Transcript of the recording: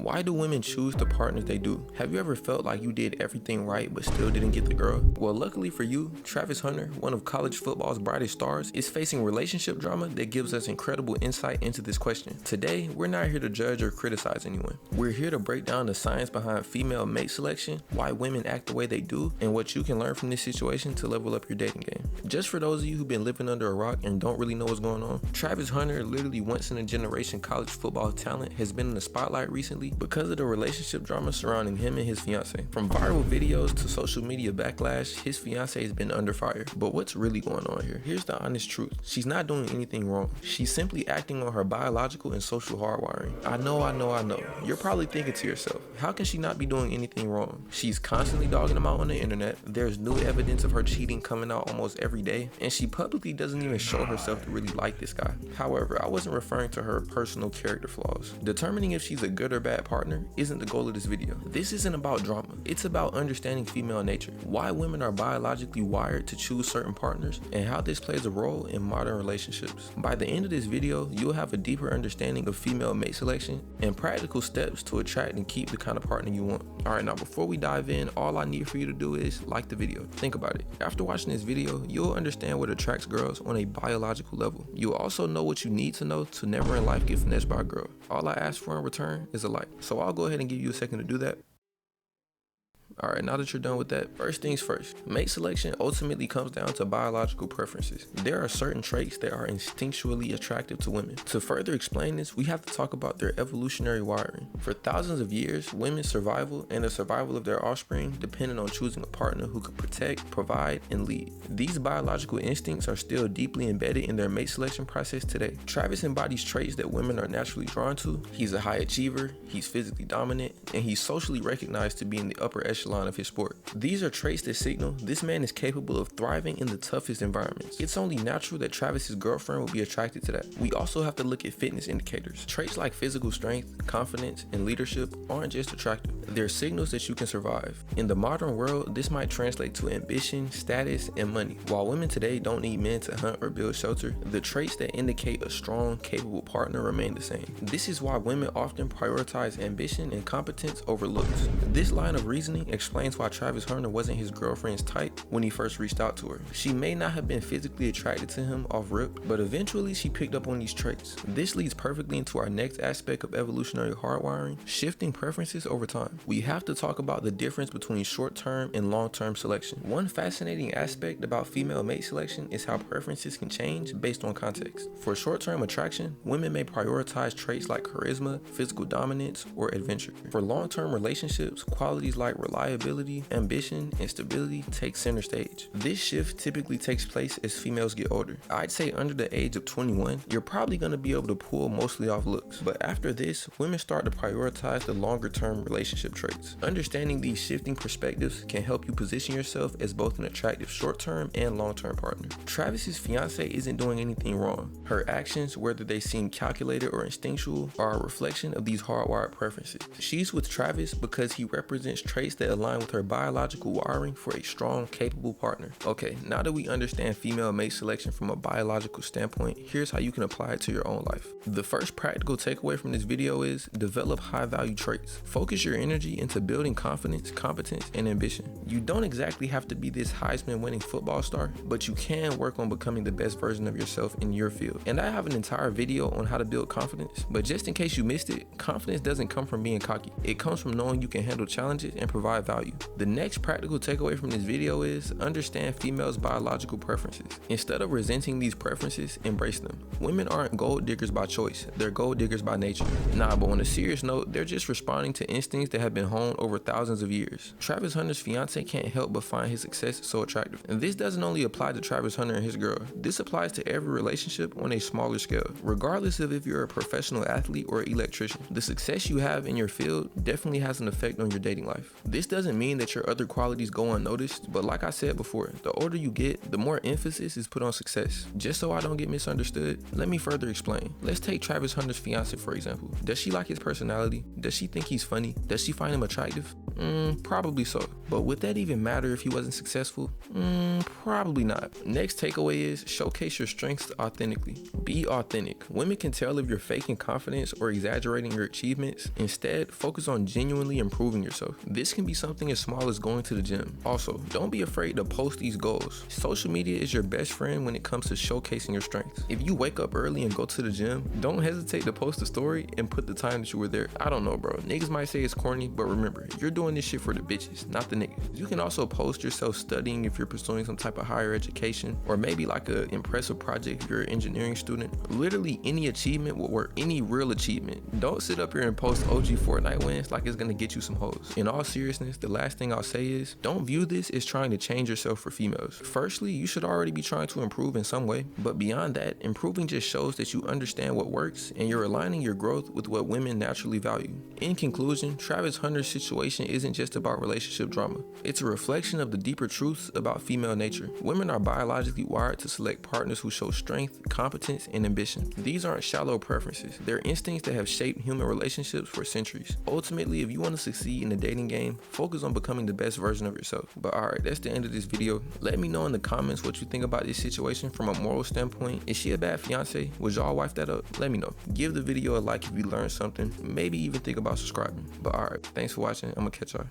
Why do women choose the partners they do? Have you ever felt like you did everything right but still didn't get the girl? Well, luckily for you, Travis Hunter, one of college football's brightest stars, is facing relationship drama that gives us incredible insight into this question. Today, we're not here to judge or criticize anyone. We're here to break down the science behind female mate selection, why women act the way they do, and what you can learn from this situation to level up your dating game. Just for those of you who've been living under a rock and don't really know what's going on, Travis Hunter, literally once in a generation college football talent, has been in the spotlight recently because of the relationship drama surrounding him and his fiancée. From viral videos to social media backlash, his fiancée has been under fire. But what's really going on here? Here's the honest truth. She's not doing anything wrong. She's simply acting on her biological and social hardwiring. I know. You're probably thinking to yourself, how can she not be doing anything wrong? She's constantly dogging him out on the internet. There's new evidence of her cheating coming out almost every day, and she publicly doesn't even show herself to really like this guy. However, I wasn't referring to her personal character flaws. Determining if she's a good or bad partner isn't the goal of this video. This isn't about drama. It's about understanding female nature, why women are biologically wired to choose certain partners, and how this plays a role in modern relationships. By the end of this video, you'll have a deeper understanding of female mate selection and practical steps to attract and keep the kind of partner you want. Alright, now before we dive in, all I need for you to do is like the video. Think about it. After watching this video, you'll understand what attracts girls on a biological level. You'll also know what you need to know to never in life get finessed by a girl. All I ask for in return is a like. So I'll go ahead and give you a second to do that. Alright, now that you're done with that, first things first, mate selection ultimately comes down to biological preferences. There are certain traits that are instinctually attractive to women. To further explain this, we have to talk about their evolutionary wiring. For thousands of years, women's survival and the survival of their offspring depended on choosing a partner who could protect, provide, and lead. These biological instincts are still deeply embedded in their mate selection process today. Travis embodies traits that women are naturally drawn to. He's a high achiever, he's physically dominant, and he's socially recognized to be in the upper echelon of his sport. These are traits that signal this man is capable of thriving in the toughest environments. It's only natural that Travis's girlfriend will be attracted to that. We also have to look at fitness indicators. Traits like physical strength, confidence, and leadership aren't just attractive. They're signals that you can survive. In the modern world, this might translate to ambition, status, and money. While women today don't need men to hunt or build shelter, the traits that indicate a strong, capable partner remain the same. This is why women often prioritize ambition and competence over looks. This line of reasoning explains why Travis Hunter wasn't his girlfriend's type when he first reached out to her. She may not have been physically attracted to him off rip, but eventually she picked up on these traits. This leads perfectly into our next aspect of evolutionary hardwiring, shifting preferences over time. We have to talk about the difference between short-term and long-term selection. One fascinating aspect about female mate selection is how preferences can change based on context. For short-term attraction, women may prioritize traits like charisma, physical dominance, or adventure. For long-term relationships, qualities like reliability, ambition, and stability take center stage. This shift typically takes place as females get older. I'd say under the age of 21, you're probably going to be able to pull mostly off looks. But after this, women start to prioritize the longer-term relationship traits. Understanding these shifting perspectives can help you position yourself as both an attractive short-term and long-term partner. Travis's fiancée isn't doing anything wrong. Her actions, whether they seem calculated or instinctual, are a reflection of these hardwired preferences. She's with Travis because he represents traits that align with her biological wiring for a strong, capable partner. Okay, now that we understand female mate selection from a biological standpoint, here's how you can apply it to your own life. The first practical takeaway from this video is develop high-value traits. Focus your energy into building confidence, competence, and ambition. You don't exactly have to be this Heisman-winning football star, but you can work on becoming the best version of yourself in your field. And I have an entire video on how to build confidence, but just in case you missed it, confidence doesn't come from being cocky. It comes from knowing you can handle challenges and provide value. The next practical takeaway from this video is understand females' biological preferences. Instead of resenting these preferences, embrace them. Women aren't gold diggers by choice, they're gold diggers by nature. Nah, but on a serious note, they're just responding to instincts that have been honed over thousands of years. Travis Hunter's fiancée can't help but find his success so attractive. And this doesn't only apply to Travis Hunter and his girl. This applies to every relationship on a smaller scale. Regardless of if you're a professional athlete or electrician, the success you have in your field definitely has an effect on your dating life. This doesn't mean that your other qualities go unnoticed, but like I said before, the older you get, the more emphasis is put on success. Just so I don't get misunderstood, let me further explain. Let's take Travis Hunter's fiancée for example. Does she like his personality? Does she think he's funny? Does she find him attractive? Probably so. But would that even matter if he wasn't successful? Probably not. Next takeaway is showcase your strengths authentically. Be authentic. Women can tell if you're faking confidence or exaggerating your achievements. Instead, focus on genuinely improving yourself. This can be something as small as going to the gym. Also, don't be afraid to post these goals. Social media is your best friend when it comes to showcasing your strengths. If you wake up early and go to the gym, don't hesitate to post a story and put the time that you were there. I don't know, bro. Niggas might say it's corny, but remember, you're doing this shit for the bitches, not the niggas. You can also post yourself studying if you're pursuing some type of higher education, or maybe like an impressive project if you're an engineering student. Literally any achievement will work, any real achievement. Don't sit up here and post OG Fortnite wins like it's gonna get you some hoes. In all seriousness, the last thing I'll say is, don't view this as trying to change yourself for females. Firstly, you should already be trying to improve in some way, but beyond that, improving just shows that you understand what works and you're aligning your growth with what women naturally value. In conclusion, Travis Hunter's situation isn't just about relationship drama. It's a reflection of the deeper truths about female nature. Women are biologically wired to select partners who show strength, competence, and ambition. These aren't shallow preferences. They're instincts that have shaped human relationships for centuries. Ultimately, if you want to succeed in the dating game, focus on becoming the best version of yourself. But alright, that's the end of this video. Let me know in the comments what you think about this situation from a moral standpoint. Is she a bad fiance? Would y'all wife that up? Let me know. Give the video a like if you learned something. Maybe even think about subscribing. But alright, thanks for watching. I'm gonna catch y'all.